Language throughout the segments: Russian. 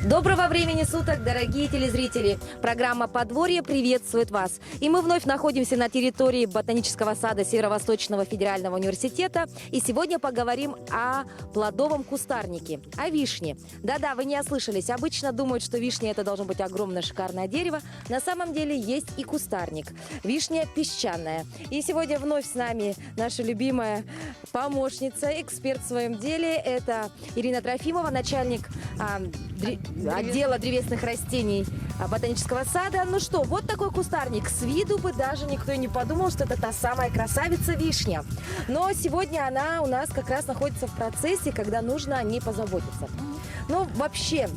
Доброго времени суток, дорогие телезрители! Программа «Подворье» приветствует вас. И мы вновь находимся на территории Ботанического сада Северо-Восточного федерального университета. И сегодня поговорим о плодовом кустарнике, о вишне. Да-да, вы не ослышались. Обычно думают, что вишня – это должно быть огромное шикарное дерево. На самом деле есть и кустарник. Вишня песчаная. И сегодня вновь с нами наша любимая помощница, эксперт в своем деле. Это Ирина Трофимова, начальник отдела древесных растений Ботанического сада. Ну что, вот такой кустарник. С виду бы даже никто и не подумал, что это та самая красавица вишня. Но сегодня она у нас как раз находится в процессе, когда нужно о ней позаботиться. Ну, вообще,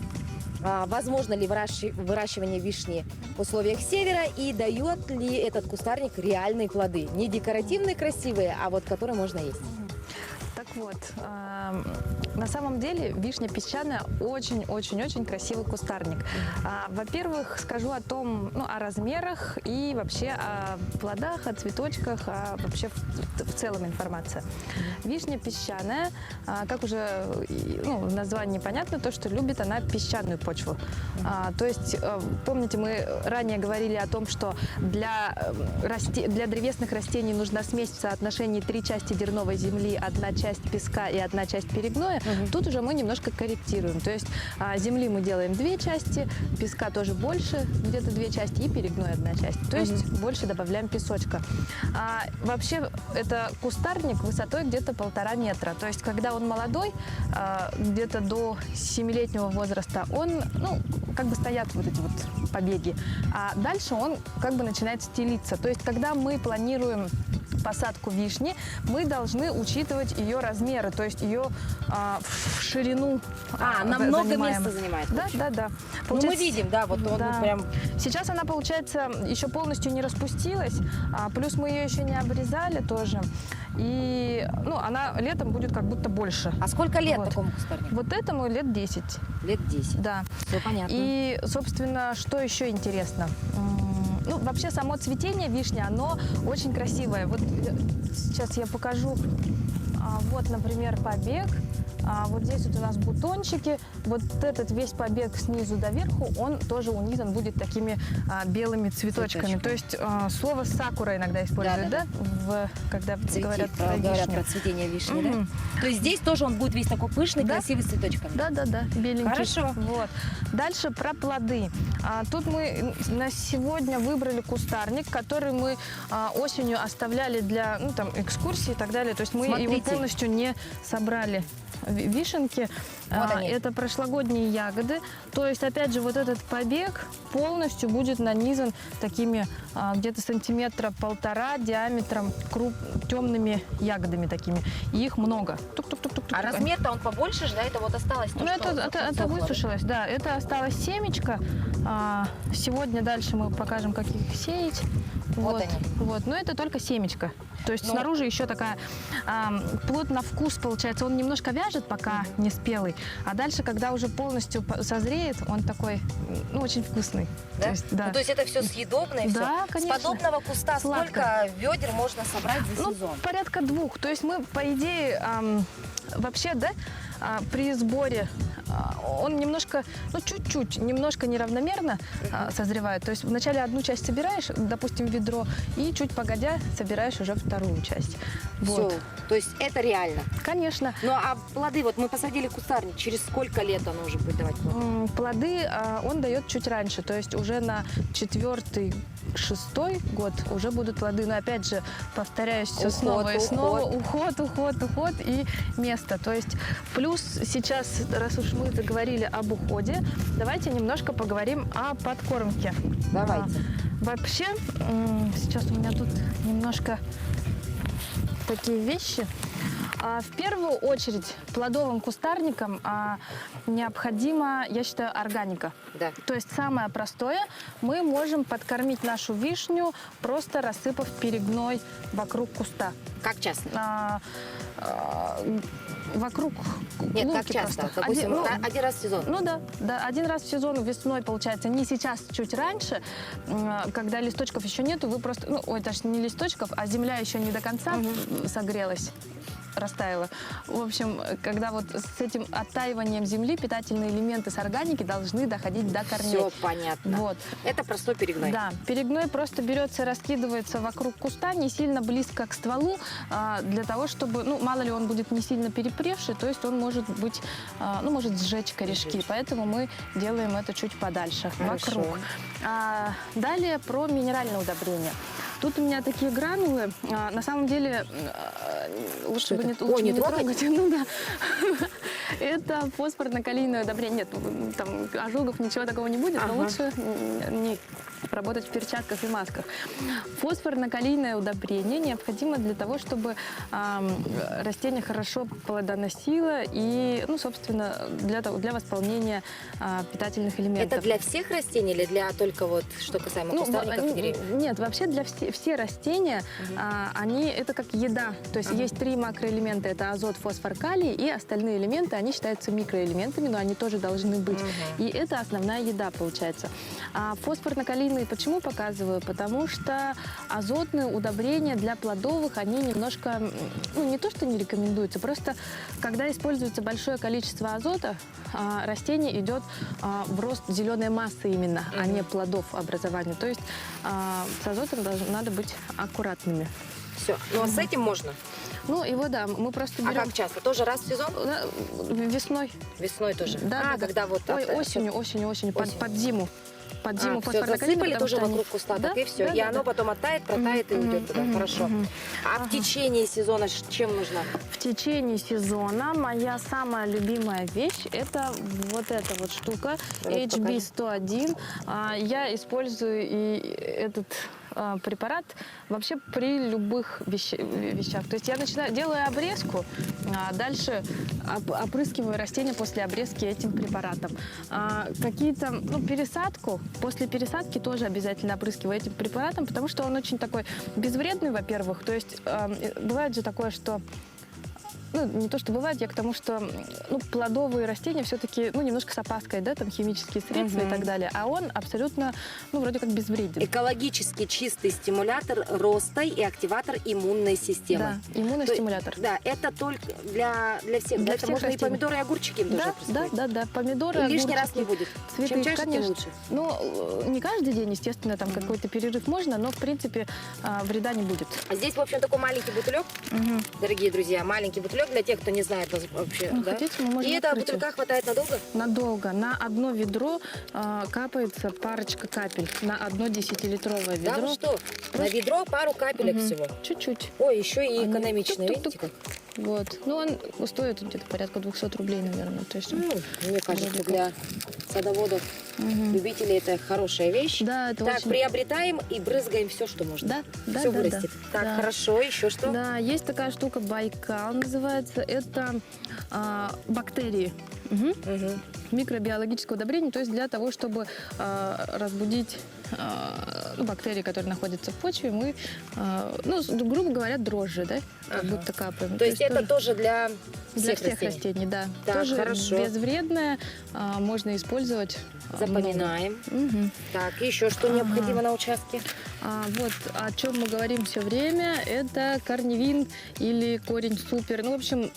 возможно ли выращивание вишни в условиях севера и дает ли этот кустарник реальные плоды? Не декоративные, красивые, а вот которые можно есть. Так вот, на самом деле вишня песчаная очень-очень-очень красивый кустарник. Во-первых, скажу о том, о размерах и вообще о плодах, о цветочках, вообще в целом информация. Вишня песчаная, как уже в названии понятно, то, что любит она песчаную почву. То есть, помните, мы ранее говорили о том, что для древесных растений нужна смесь в соотношении 3 части дерновой земли, 1 часть песка и 1 часть перегноя. Тут уже мы немножко корректируем. То есть земли мы делаем 2 части, песка тоже больше, где-то 2 части, и перегноя 1 часть. То есть больше добавляем песочка. Вообще это кустарник высотой где-то 1,5 метра. То есть когда он молодой, где-то до 7-летнего возраста, он, как бы стоят вот эти вот побеги. А дальше он как бы начинает стелиться. То есть когда мы планируем посадку вишни, мы должны учитывать ее размеры, то есть ее в ширину. Она много места занимает. Да. Мы видим, да, вот он прям. Сейчас она, получается, еще полностью не распустилась, плюс мы ее еще не обрезали тоже. И она летом будет как будто больше. А сколько лет такому кустарнику? Вот этому лет 10. Лет 10. Да. Все понятно. И, собственно, что еще интересно? Вообще само цветение вишни, оно очень красивое. Вот сейчас я покажу. Вот, например, побег. Вот здесь вот у нас бутончики. Вот этот весь побег снизу до верху, он тоже унизан будет такими белыми цветочками. То есть слово сакура иногда используют, да? Когда говорят про цветение вишни, да? То есть здесь тоже он будет весь такой пышный, красивый, с цветочками. Да, беленький. Хорошо. Вот. Дальше про плоды. Тут мы на сегодня выбрали кустарник, который мы осенью оставляли для экскурсий и так далее. То есть мы его полностью не собрали. Вишенки, это прошлогодние ягоды. То есть, опять же, вот этот побег полностью будет нанизан такими где-то 1,5 сантиметра диаметром темными ягодами такими. И их много. А размер-то он побольше же, да? Это вот осталось то, это высушилось, да. Это осталось семечко. Сегодня дальше мы покажем, как их сеять. Вот они. Вот. Но это только семечко. То есть снаружи еще такая плод на вкус получается. Он немножко вяжет, пока не спелый. А дальше, когда уже полностью созреет, он такой, очень вкусный. Да? То есть, да. То есть это все съедобное? Да, все. конечно. С подобного куста сколько ведер можно собрать за сезон? Порядка 2. То есть мы, по идее, вообще, да, при сборе он немножко, чуть-чуть, немножко неравномерно созревает. То есть вначале 1 часть собираешь, допустим, ведро, и чуть погодя собираешь уже 2 часть. Вот. Все. То есть это реально? Конечно. Ну а плоды, вот мы посадили кустарник, через сколько лет он уже будет давать плоды? Плоды он дает чуть раньше, то есть уже на 4-й, 6-й год уже будут плоды. Но опять же, повторяюсь, все снова и снова. Уход и место. То есть плюс сейчас, раз уж мы заговорили об уходе, давайте немножко поговорим о подкормке. Давайте. Вообще, сейчас у меня тут немножко такие вещи. В первую очередь плодовым кустарникам необходима, я считаю, органика. Да. То есть самое простое, мы можем подкормить нашу вишню, просто рассыпав перегной вокруг куста. Как часто? Вокруг Нет, лунки как часто? просто. Допустим, один раз в сезон. Ну да, один раз в сезон весной, получается, не сейчас, чуть раньше, когда листочков еще нету, вы просто, точнее не листочков, а земля еще не до конца согрелась, растаяла. В общем, когда вот с этим оттаиванием земли питательные элементы с органики должны доходить до корней. Все понятно. Вот. Это простой перегной. Да, перегной просто берется и раскидывается вокруг куста, не сильно близко к стволу, для того, чтобы, мало ли он будет не сильно перепревший, то есть он может быть, может сжечь корешки, поэтому мы делаем это чуть подальше, Хорошо. вокруг. Далее про минеральное удобрение. Тут у меня такие гранулы. На самом деле, лучше бы не трогать. Ну да. Это фосфорно-калийное удобрение. Нет, там ожогов, ничего такого не будет, но лучше не работать в перчатках и масках. Фосфорно-калийное удобрение необходимо для того, чтобы растение хорошо плодоносило и, собственно, для восполнения питательных элементов. Это для всех растений или для только вот, что касаемо кустарников и деревьев? Нет, вообще для все растения, они это как еда. То есть есть 3 макроэлемента, это азот, фосфор, калий, и остальные элементы, они считаются микроэлементами, но они тоже должны быть. И это основная еда получается. А фосфорно-калийные почему показываю? Потому что азотные удобрения для плодовых, они немножко, не то что не рекомендуются, просто когда используется большое количество азота, растение идет в рост зеленой массы именно, а не плодов образования. То есть с азотом надо быть аккуратными. Все. Ну а с этим можно? Его, да, мы просто берем... А как часто? Тоже раз в сезон? Весной. Весной тоже? Да. Когда вот... Осенью, под зиму. Под зиму все, засыпали тоже вокруг куста, так и все. И оно потом оттает, протает и уйдет туда. Хорошо. А в течение сезона чем нужна? В течение сезона моя самая любимая вещь – это вот эта вот штука, HB101. Я использую и этот препарат вообще при любых вещах. То есть я делаю обрезку, а дальше опрыскиваю растения после обрезки этим препаратом. Какие-то, пересадку, после пересадки тоже обязательно опрыскиваю этим препаратом, потому что он очень такой безвредный, во-первых. То есть бывает же такое, что не то, что бывает, я к тому, что плодовые растения все-таки немножко с опаской, да, там химические средства и так далее, а он абсолютно, вроде как безвреден. Экологически чистый стимулятор роста и активатор иммунной системы. Да, иммуностимулятор. Да, это только для всех. Для это всех можно растений. и помидоры, и огурчики им тоже опрыскивать. Да, помидоры, И лишний огурчики, раз не будет. цветы, Чем чаще, конечно. тем лучше. Не каждый день, естественно, там какой-то перерыв можно, но, в принципе, вреда не будет. А здесь, в общем, такой маленький бутылек, дорогие друзья, маленький бутылек для тех, кто не знает вообще. Да? Хотите, мы можем И эта открыть бутылька хватает надолго? Надолго. На одно ведро капается парочка капель. На одно 10-литровое ведро. Да, ну что? На ведро пару капелек всего. Чуть-чуть. Ой, еще и Они экономичные, тук-тук-тук. видите как? Вот. Он стоит где-то порядка 200 рублей, наверное. То есть, Мне кажется, для садоводов, любителей это хорошая вещь. Да, это Так, очень... приобретаем и брызгаем все, что можно. Да, Все да, вырастет. да. Так, Да. хорошо, еще что? Да, есть такая штука, Байкал называется. Это бактерии. Микробиологическое удобрение, то есть для того, чтобы разбудить бактерии, которые находятся в почве, мы, грубо говоря, дрожжи, да, как будто капаем. То есть это тоже для для всех всех растений, да. Так, тоже хорошо. безвредное, можно использовать. Запоминаем. Мгм. Так, еще что необходимо на участке? Вот о чем мы говорим все время, это корневин или корень супер. В общем,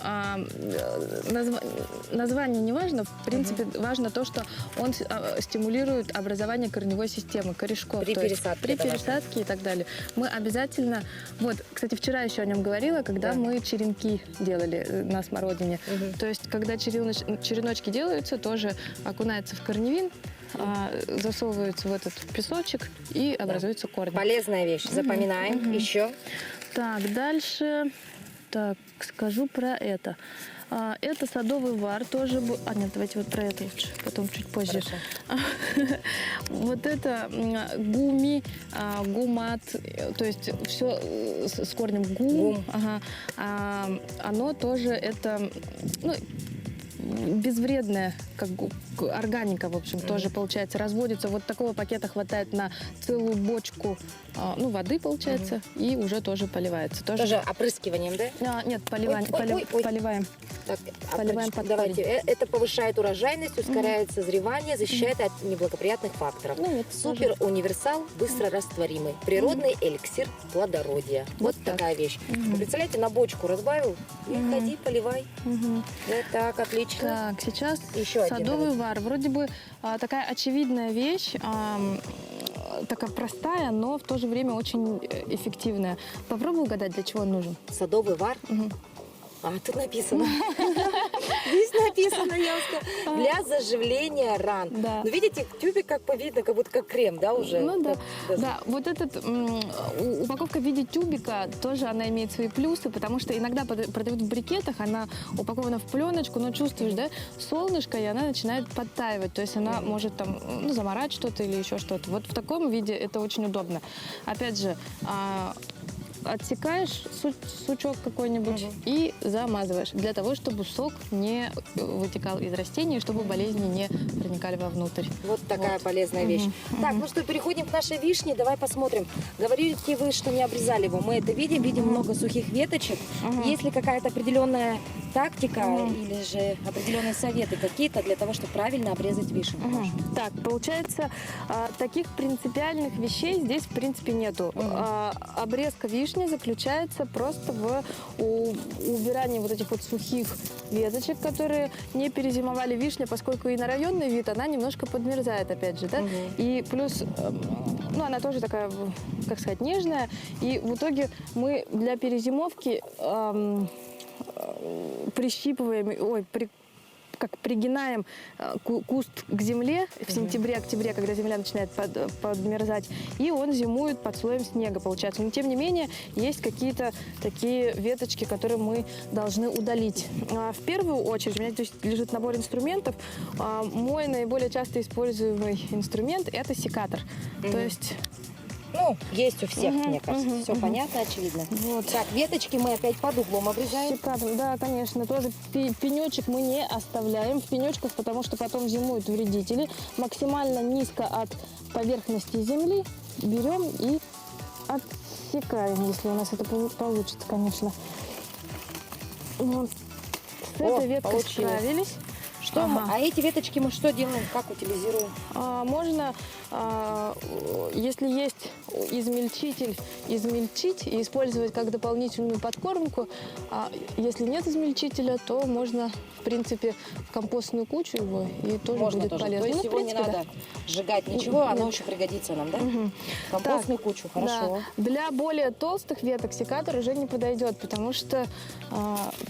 название не важно. В принципе, важно то, что он стимулирует образование корневой системы, корешков. При то есть пересадке при это важно. пересадке и так далее. Мы обязательно... Вот, кстати, вчера еще о нем говорила, когда Да. мы черенки делали на смородине. То есть, когда череночки делаются, тоже окунается в корневин, засовываются в этот песочек и образуются корни. Полезная вещь. Запоминаем. Еще. Так, дальше. Так, скажу про это. Это садовый вар тоже. Нет, давайте вот про это лучше, потом чуть позже. Вот это гуми, гумат, то есть все с корнем гум. Ага. Оно тоже это, ну, безвредная, как органика, в общем, тоже получается, разводится. Вот такого пакета хватает на целую бочку, ну, воды, получается, и уже тоже поливается. Тоже опрыскиванием, да? Нет, поливаем. Так, Поливаем под давайте. Это повышает урожайность, ускоряет созревание, защищает от неблагоприятных факторов. Ну, Супер универсал, быстро растворимый. Природный эликсир плодородия. Вот такая вещь. Вы представляете, на бочку разбавил и ходи, поливай. Да, так, отлично. Так, сейчас Еще садовый вар. Вроде бы такая очевидная вещь, такая простая, но в то же время очень эффективная. Попробуй угадать, для чего он нужен. Садовый вар. Тут написано. Здесь написано, я вам сказала, для заживления ран. Да. Но видите, тюбик как видно, как будто как крем, да, уже? Ну да. Да, вот этот упаковка в виде тюбика тоже она имеет свои плюсы, потому что иногда продают в брикетах, она упакована в пленочку, но чувствуешь, да, солнышко, и она начинает подтаивать, то есть она может там, ну, замарать что-то или еще что-то. Вот в таком виде это очень удобно. Опять же, отсекаешь сучок какой-нибудь и замазываешь, для того, чтобы сок не вытекал из растений, чтобы болезни не проникали вовнутрь. Вот такая полезная вещь. Так, ну что, переходим к нашей вишне, давай посмотрим. Говорите вы, что не обрезали его, мы это видим много сухих веточек. Есть ли какая-то определенная тактика или же определенные советы какие-то для того, чтобы правильно обрезать вишенку? Так, получается, таких принципиальных вещей здесь в принципе нету. Обрезка вишни заключается просто в убирании вот этих вот сухих веточек, которые не перезимовали. Вишня, поскольку и на районный вид, она немножко подмерзает, опять же, да, и плюс, ну, она тоже такая, как сказать, нежная, и в итоге мы для перезимовки прищипываем, пригинаем куст к земле в сентябре-октябре, когда земля начинает подмерзать, и он зимует под слоем снега, получается. Но тем не менее, есть какие-то такие веточки, которые мы должны удалить. В первую очередь у меня здесь лежит набор инструментов. Мой наиболее часто используемый инструмент – это секатор. То есть... Ну, есть у всех, мне кажется. Все понятно, очевидно. Вот. Так, веточки мы опять под углом обрезаем. Секатор, да, конечно. Тоже пенечек мы не оставляем в пенечках, потому что потом зимуют вредители. Максимально низко от поверхности земли берем и отсекаем, если у нас это получится, конечно. Вот. С этой веткой справились. Что а эти веточки мы что делаем, как утилизируем? Можно, если есть измельчитель, измельчить и использовать как дополнительную подкормку. Если нет измельчителя, то можно, в принципе, в компостную кучу его, и тоже можно будет полезно. То есть его не надо сжигать ничего, оно еще пригодится нам, да? В компостную кучу, хорошо. Да. Для более толстых веток секатор уже не подойдет, потому что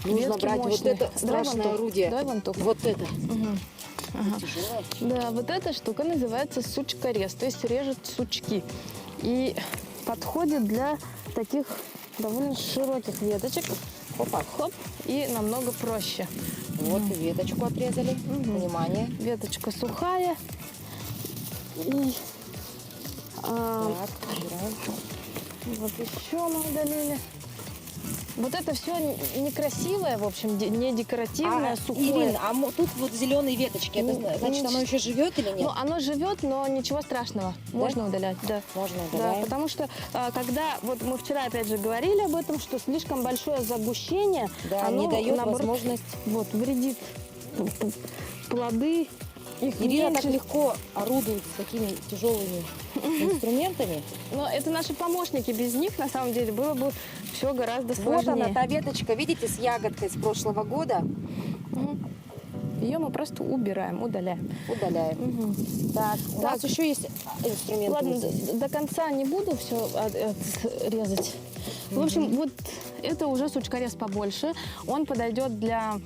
нужно брать мощные. вот это страшное орудие. Давай вон тут. Вот это. Да, вот эта штука называется сучкорез, то есть режет сучки. И подходит для таких довольно широких веточек. Опа. Хоп, и намного проще. Вот веточку отрезали. Внимание. Веточка сухая. И так, убираем. вот еще мы удалили. Вот это все некрасивое, в общем, не декоративное, сухое. Ирина, тут вот зеленые веточки, это значит, оно еще живет или нет? Ну, оно живет, но ничего страшного. Да? Можно удалять, да. Можно удалять. Да, потому что, когда, вот мы вчера опять же говорили об этом, что слишком большое загущение, оно, не дает наоборот, возможность... Вот, вредит плоды. Ирина так легко орудует с такими тяжелыми инструментами. Но это наши помощники. Без них, на самом деле, было бы все гораздо сложнее. Вот она, та веточка, видите, с ягодкой с прошлого года. ее мы просто убираем, удаляем. Удаляем. Мгм. Так, у Так. нас еще есть инструменты. Ладно, вот здесь. до конца не буду все резать. В общем, вот это уже сучкорез побольше. Он подойдет для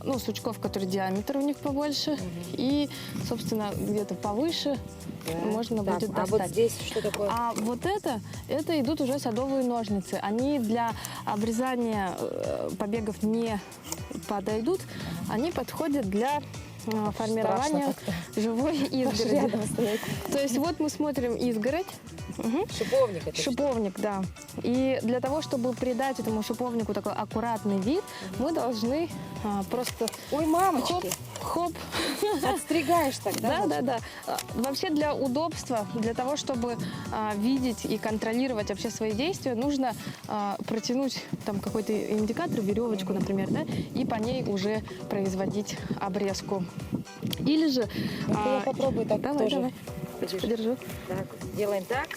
ну, сучков, которые диаметр у них побольше. И, собственно, где-то повыше Да. можно Так, будет а достать. вот здесь что такое? А вот это идут уже садовые ножницы. Они для обрезания побегов не подойдут. Они подходят для формирования живой изгороди. Рядом стоять. То есть вот мы смотрим изгородь. Мгм. Шиповник это Шиповник, да. И для того, чтобы придать этому шиповнику такой аккуратный вид, мы должны просто что? Ой, мамочки, хоп. отстригаешь так, да? Да. Вообще для удобства, для того, чтобы видеть и контролировать вообще свои действия, нужно протянуть там какой-то индикатор, веревочку, например, да, и по ней уже производить обрезку. Или же... Я попробую так давай, тоже. давай. Подержи. Подержу. Так, делаем так.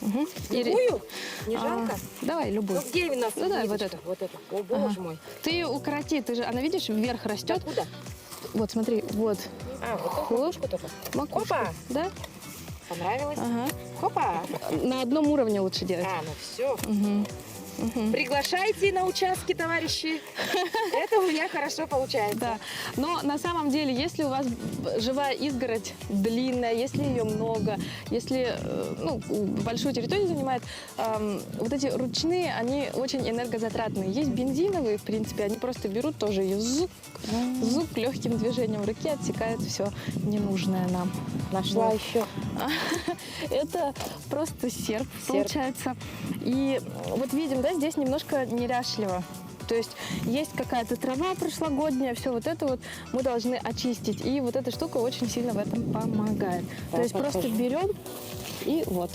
Угу. Любую? Не жалко? Давай, любую. Ну где у нас Ну, да, вот ниточка? Вот это. О, боже мой. Ты ее укороти, ты же, она, видишь, вверх растет. Откуда? Вот, смотри, вот. А, вот Хоп. так макушку только. Макушка. Опа! Да? Понравилось? Ага. Хопа! На одном уровне лучше делать. А, ну все. Мгм. Приглашайте на участки, товарищи. Это у меня хорошо получается. Да. Но на самом деле, если у вас живая изгородь длинная, если ее много, если ну, большую территорию занимает, вот эти ручные, они очень энергозатратные. Есть бензиновые, в принципе, они просто берут тоже и зук легким движением руки отсекают все ненужное нам. Нашла Вот. еще. Это просто серп получается. И вот видим, да, здесь немножко неряшливо. То есть есть какая-то трава прошлогодняя, все вот это вот мы должны очистить. И вот эта штука очень сильно в этом помогает. Да, То есть подхожу. просто берем и вот.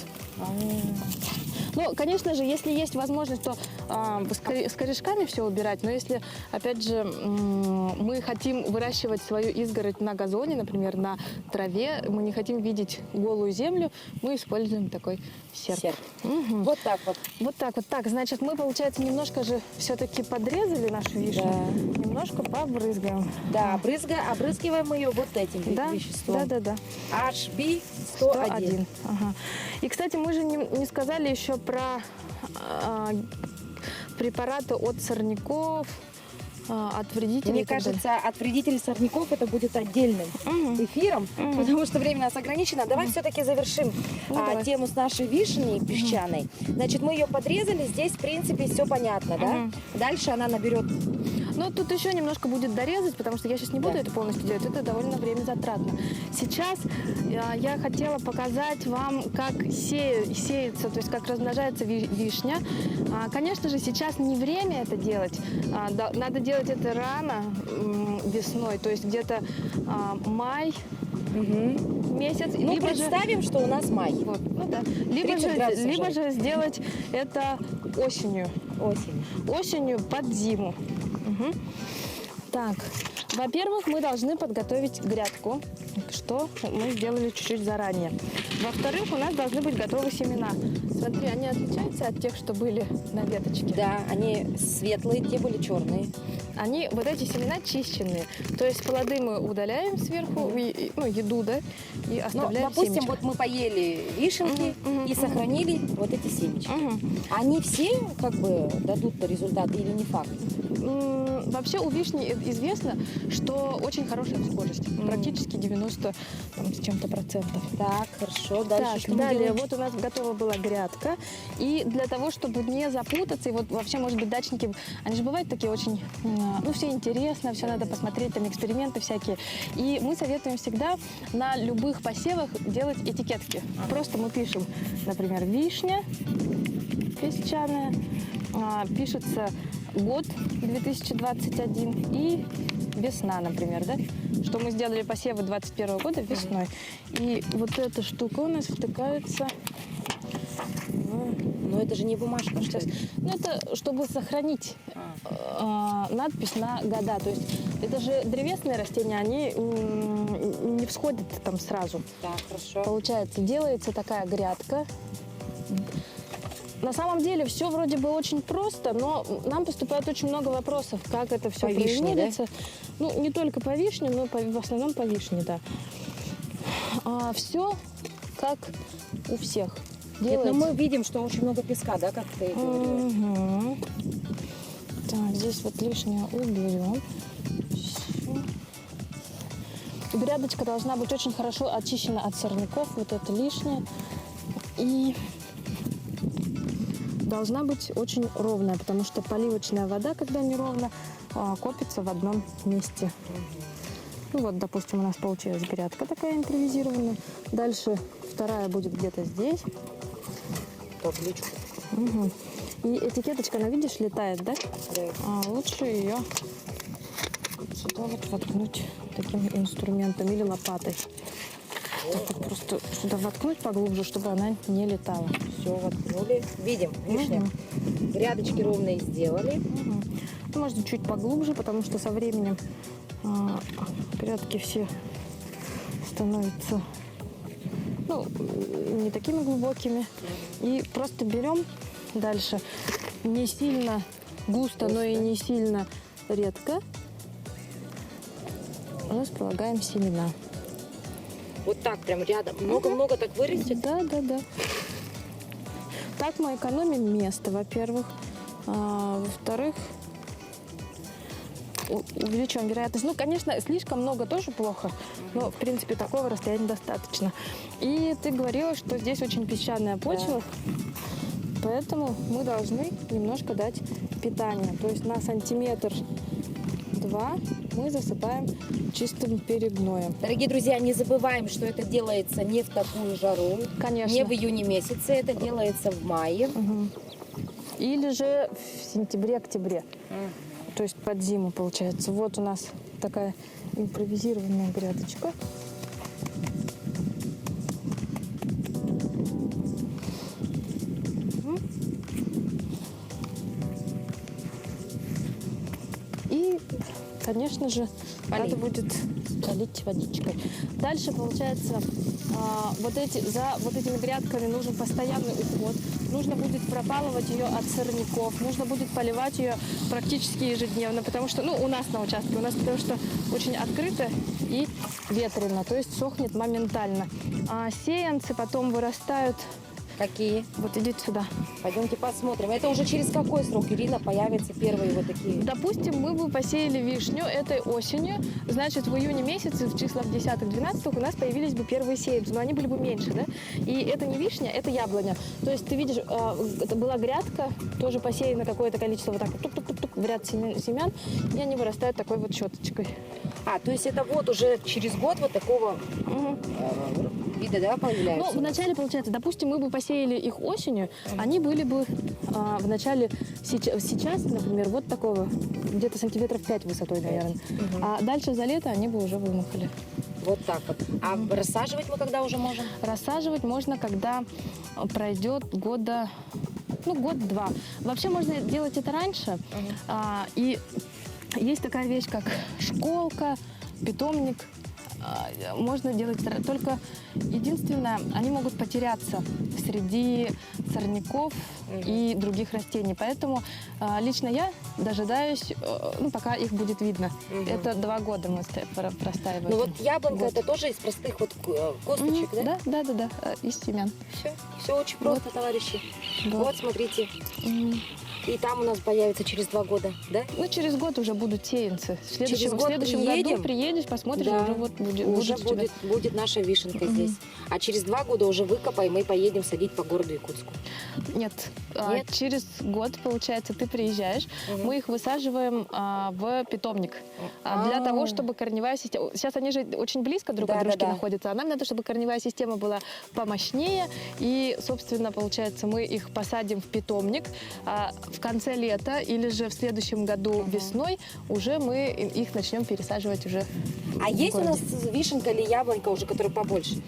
Ну, конечно же, если есть возможность, то с корешками все убирать. Но если, опять же, мы хотим выращивать свою изгородь на газоне, например, на траве, мы не хотим видеть голую землю, мы используем такой серп. Серп. Мгм. Вот так вот. Вот так вот. Так, значит, мы, получается, немножко же все-таки подрезали нашу вишню. Да. Немножко побрызгаем. Да, обрызгиваем ее вот этим веществом. Да. HB 101. Ага. И, кстати, мы же не сказали еще про препараты от сорняков, от вредителей. Мне и так кажется, от вредителей сорняков это будет отдельным Мгм. эфиром, потому что время у нас ограничено. Давай все-таки завершим Ну, давай. тему с нашей вишней песчаной. Значит, мы ее подрезали, здесь, в принципе, все понятно, да? Мгм. Дальше она наберет. Но тут еще немножко будет дорезать, потому что я сейчас не буду Да. это полностью делать, это довольно время затратно. Сейчас я хотела показать вам, как сеется, то есть как размножается вишня. Конечно же, сейчас не время это делать, надо делать это рано, весной, то есть где-то май месяц. Ну, либо же- представим, что у нас май. вот, ну да. 30 градусов Либо жары. же сделать это осенью. Осень. Осенью под зиму. Мгм. Так, во-первых, мы должны подготовить грядку, что мы сделали чуть-чуть заранее. Во-вторых, у нас должны быть готовы семена. Смотри, они отличаются от тех, что были на веточке. Да, они светлые, те были черные. Они, вот эти семена чищенные. То есть плоды мы удаляем сверху, ну, еду, да, и Ну, оставляем допустим, семечко. вот мы поели вишенки и сохранили вот эти семечки. Мгм. Они все как бы дадут результат или не факт? Вообще у вишни известно, что очень хорошая всхожесть. Практически 90 там, с чем-то процентов. Так, хорошо. Дальше Так, что мы далее, делаем? вот у нас готова была грядка. И для того, чтобы не запутаться, и вот вообще, может быть, дачники, они же бывают такие очень, ну, все интересно, все надо посмотреть, там эксперименты всякие. И мы советуем всегда на любых посевах делать этикетки. Просто мы пишем, например, вишня песчаная, пишется год 2021 и весна, например, да? Что мы сделали посевы 21 года весной. И вот эта штука у нас втыкается. Но это же не бумажка, что Сейчас. Ну, это чтобы сохранить надпись на года. То есть это же древесные растения, они не всходят там сразу. Так, хорошо. Получается, делается такая грядка. На самом деле все вроде бы очень просто, но нам поступает очень много вопросов, как это все По вишне, производится. Ну, не только по вишне, но в основном по вишне, да. Все как у всех. Нет, но Делается. мы видим, что очень много песка, да, как ты говорила. Мгм. Так, здесь вот лишнее уберем. Всё. Грядочка должна быть очень хорошо очищена от сорняков, вот это лишнее. И должна быть очень ровная, потому что поливочная вода, когда неровно, копится в одном месте. Ну вот, допустим, у нас получилась грядка такая импровизированная. Дальше вторая будет где-то здесь. Табличку. Угу. И этикеточка, она, видишь, летает, да? Да. Лучше ее сюда вот воткнуть таким инструментом или лопатой. Так вот просто сюда воткнуть поглубже, чтобы она не летала. Все, воткнули. Видим, вишня. Грядочки ровные сделали. Угу. Ну, можно чуть поглубже, потому что со временем грядки все становятся, ну, не такими глубокими. И просто берем дальше не сильно густо, но и не сильно редко располагаем семена. Вот так прям рядом. Много-много так вырастет. Да. Так мы экономим место, во-первых. Во-вторых, увеличиваем вероятность. Ну, конечно, слишком много тоже плохо, но, в принципе, такого расстояния достаточно. И ты говорила, что здесь очень песчаная почва, поэтому мы должны немножко дать питания. То есть на 1-2 сантиметра мы засыпаем чистым перегноем. Дорогие друзья, не забываем, что это делается не в такую жару. Конечно. Не в июне месяце, это делается в мае. Угу. Или же в сентябре-октябре. То есть под зиму получается. Вот у нас такая импровизированная грядочка. И, конечно же, надо будет полить водичкой. Дальше, получается, за вот этими грядками нужен постоянный уход. Нужно будет пропалывать ее от сорняков. Нужно будет поливать ее практически ежедневно, потому что, ну, у нас на участке, потому что очень открыто и ветрено, то есть сохнет моментально. А сеянцы потом вырастают. Какие? Вот идите сюда. Пойдемте посмотрим. Это уже через какой срок, Ирина, появятся первые вот такие? Допустим, мы бы посеяли вишню этой осенью, значит, в июне месяце, в числах 10-12 у нас появились бы первые сеянцы, но они были бы меньше, да? И это не вишня, это яблоня. То есть ты видишь, это была грядка, тоже посеяно какое-то количество вот так вот тук-тук-тук в ряд семян, и они вырастают такой вот щеточкой. То есть это вот уже через год вот такого вида, да, появляются? Ну, вначале, получается, допустим, мы бы посеяли их осенью, они были бы в начале, сейчас, например, вот такого, где-то сантиметров 5 высотой, наверное. А дальше за лето они бы уже вымахали. Вот так вот. А рассаживать мы когда уже можем? Рассаживать можно, когда пройдет год-два. Вообще можно делать это раньше. И есть такая вещь, как школка, питомник. Можно делать, только единственное, они могут потеряться среди сорняков и других растений. Поэтому лично я дожидаюсь, пока их будет видно. Это 2 года мы простаиваем. Ну вот яблонька это тоже из простых вот косточек, да? Да, из семян. Все очень просто, товарищи. Вот, смотрите. И там у нас появится через 2 года, да? Ну, через год уже будут сеянцы. В следующем приедем, году приедешь, посмотришь, да, уже вот будет наша вишенка здесь. А через 2 года уже выкопаем и поедем садить по городу Якутску. Нет. Через год, получается, ты приезжаешь, мы их высаживаем в питомник. Для того, чтобы корневая система... Сейчас они же очень близко друг от дружки находятся, а нам надо, чтобы корневая система была помощнее. И, собственно, получается, мы их посадим в питомник. В конце лета или же в следующем году весной уже мы их начнем пересаживать уже в есть городе. у нас вишенка или яблонька уже, которая побольше?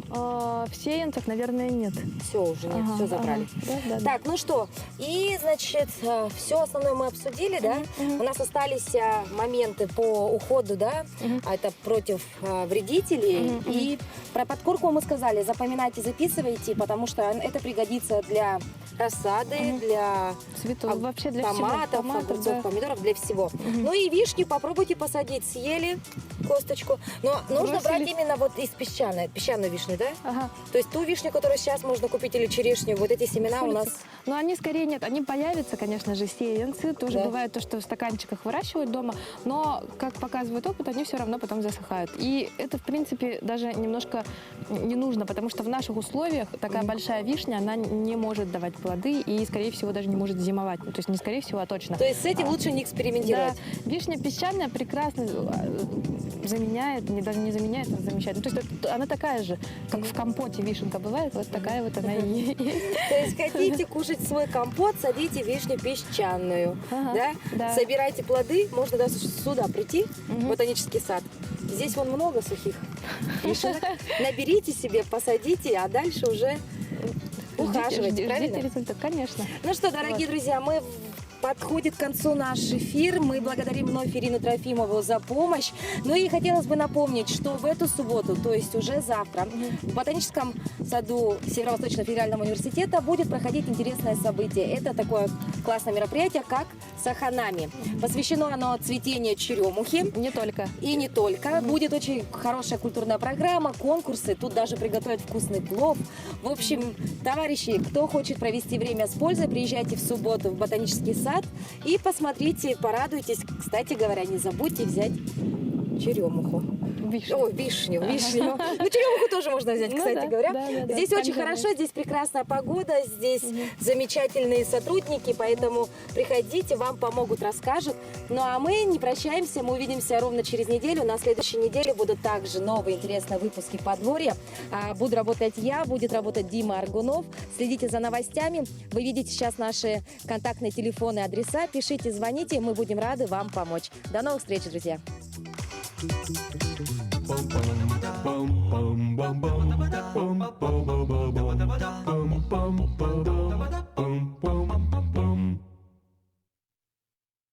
В сеянцах, наверное, нет. Все уже нет, все забрали. Да. Так, ну что, и, значит, все основное мы обсудили, да? У нас остались моменты по уходу, да? Это против вредителей. И про подкормку мы сказали, запоминайте, записывайте, потому что это пригодится для рассады, для Цветов, вообще для томатов, всего. огурцов, Да. помидоров, для всего. Ну и вишню попробуйте посадить. Съели косточку. Но нужно Бросили. брать именно вот из песчаной вишни, да? Ага. То есть ту вишню, которую сейчас можно купить, или черешню, вот эти семена у нас... Но они скорее нет, они появятся, конечно же, сеянцы. Тоже Да. бывает то, что в стаканчиках выращивают дома, но, как показывает опыт, они все равно потом засыхают. И это, в принципе, даже немножко не нужно, потому что в наших условиях такая большая вишня, она не может давать плоды и, скорее всего, даже не может зимовать. Ну, то есть не скорее всего, а точно. То есть с этим лучше не экспериментировать. Да, вишня песчаная прекрасно заменяет, даже не заменяет, а замещает. Ну, то есть она такая же, как в компоте вишенка бывает, вот такая вот она и есть. То есть хотите кушать свой компот, садите вишню песчаную. Ага, Да? да. Собирайте плоды, можно даже сюда прийти, в ботанический сад. Здесь вон много сухих вишенок. Наберите себе, посадите, а дальше уже ухаживайте, правильно? Ждите результат, конечно. Ну что, дорогие друзья, подходит к концу наш эфир. Мы благодарим вновь Ирину Трофимову за помощь. Ну и хотелось бы напомнить, что в эту субботу, то есть уже завтра, в Ботаническом саду Северо-Восточного федерального университета будет проходить интересное событие. Это такое классное мероприятие, как Саханами. Посвящено оно цветению черемухи. Не только. И не только. Будет очень хорошая культурная программа, конкурсы. Тут даже приготовят вкусный плов. В общем, товарищи, кто хочет провести время с пользой, приезжайте в субботу в Ботанический сад и посмотрите, порадуйтесь. Кстати говоря, не забудьте взять черемуху. Вишня. О, вишню. Ну, черемуху тоже можно взять, Ну кстати да, говоря. да. Здесь очень хорошо, здесь прекрасная погода, здесь замечательные сотрудники, поэтому приходите, вам помогут, расскажут. Ну а мы не прощаемся, мы увидимся ровно через неделю. На следующей неделе будут также новые интересные выпуски «Подворья». Буду работать я, будет работать Дима Аргунов. Следите за новостями. Вы видите сейчас наши контактные телефоны, адреса. Пишите, звоните, мы будем рады вам помочь. До новых встреч, друзья! Bum bum bum bum bum bum.